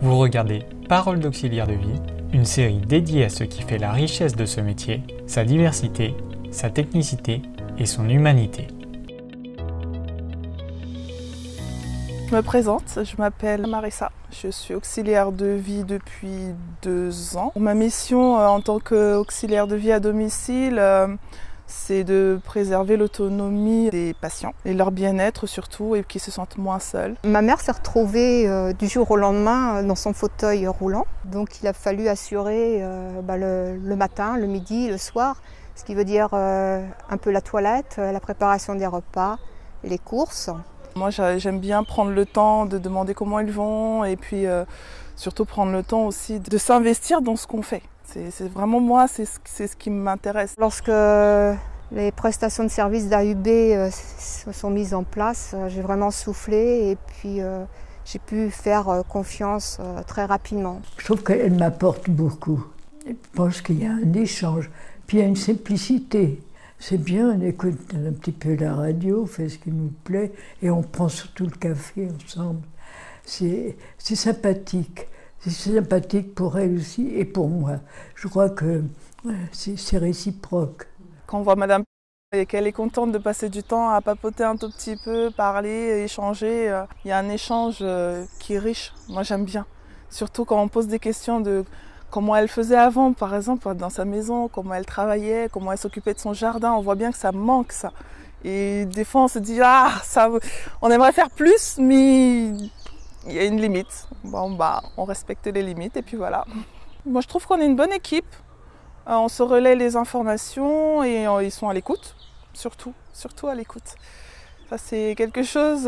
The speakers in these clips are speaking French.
Vous regardez Paroles d'auxiliaire de vie, une série dédiée à ce qui fait la richesse de ce métier, sa diversité, sa technicité et son humanité. Je me présente, je m'appelle Marissa, je suis auxiliaire de vie depuis 2 ans. Ma mission en tant qu'auxiliaire de vie à domicile, c'est de préserver l'autonomie des patients et leur bien-être surtout et qu'ils se sentent moins seuls. Ma mère s'est retrouvée du jour au lendemain dans son fauteuil roulant. Donc il a fallu assurer le matin, le midi, le soir, ce qui veut dire un peu la toilette, la préparation des repas, les courses. Moi j'aime bien prendre le temps de demander comment ils vont et puis surtout prendre le temps aussi de s'investir dans ce qu'on fait. C'est vraiment moi, c'est ce qui m'intéresse. Lorsque les prestations de services d'AUB se sont mises en place, j'ai vraiment soufflé et puis j'ai pu faire confiance très rapidement. Je trouve qu'elle m'apporte beaucoup. Je pense qu'il y a un échange, puis il y a une simplicité. C'est bien, on écoute un petit peu la radio, on fait ce qui nous plaît et on prend surtout le café ensemble. C'est sympathique. C'est sympathique pour elle aussi et pour moi. Je crois que c'est réciproque. Quand on voit Madame et qu'elle est contente de passer du temps à papoter un tout petit peu, parler, échanger, il y a un échange qui est riche. Moi j'aime bien. Surtout quand on pose des questions de comment elle faisait avant, par exemple, dans sa maison, comment elle travaillait, comment elle s'occupait de son jardin. On voit bien que ça manque ça. Et des fois on se dit on aimerait faire plus, mais il y a une limite. Bon, on respecte les limites et puis voilà. Moi, je trouve qu'on est une bonne équipe. On se relaie les informations et ils sont à l'écoute, surtout à l'écoute. Ça, c'est quelque chose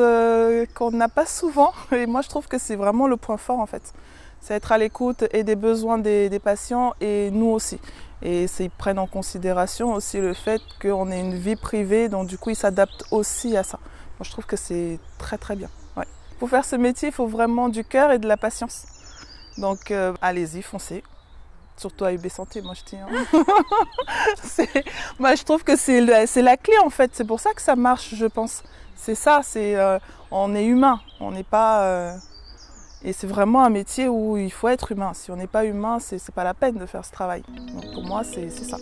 qu'on n'a pas souvent et moi, je trouve que c'est vraiment le point fort en fait. C'est être à l'écoute et des besoins des patients et nous aussi. Et ils prennent en considération aussi le fait qu'on ait une vie privée, donc du coup, ils s'adaptent aussi à ça. Moi, je trouve que c'est très très bien. Ouais. Pour faire ce métier, il faut vraiment du cœur et de la patience. Donc allez-y, foncez. Surtout à UB Santé, moi je dis. Moi je trouve que c'est la clé en fait. C'est pour ça que ça marche, je pense. C'est ça, on est humain. On n'est pas. Et c'est vraiment un métier où il faut être humain. Si on n'est pas humain, c'est pas la peine de faire ce travail. Donc pour moi, c'est ça.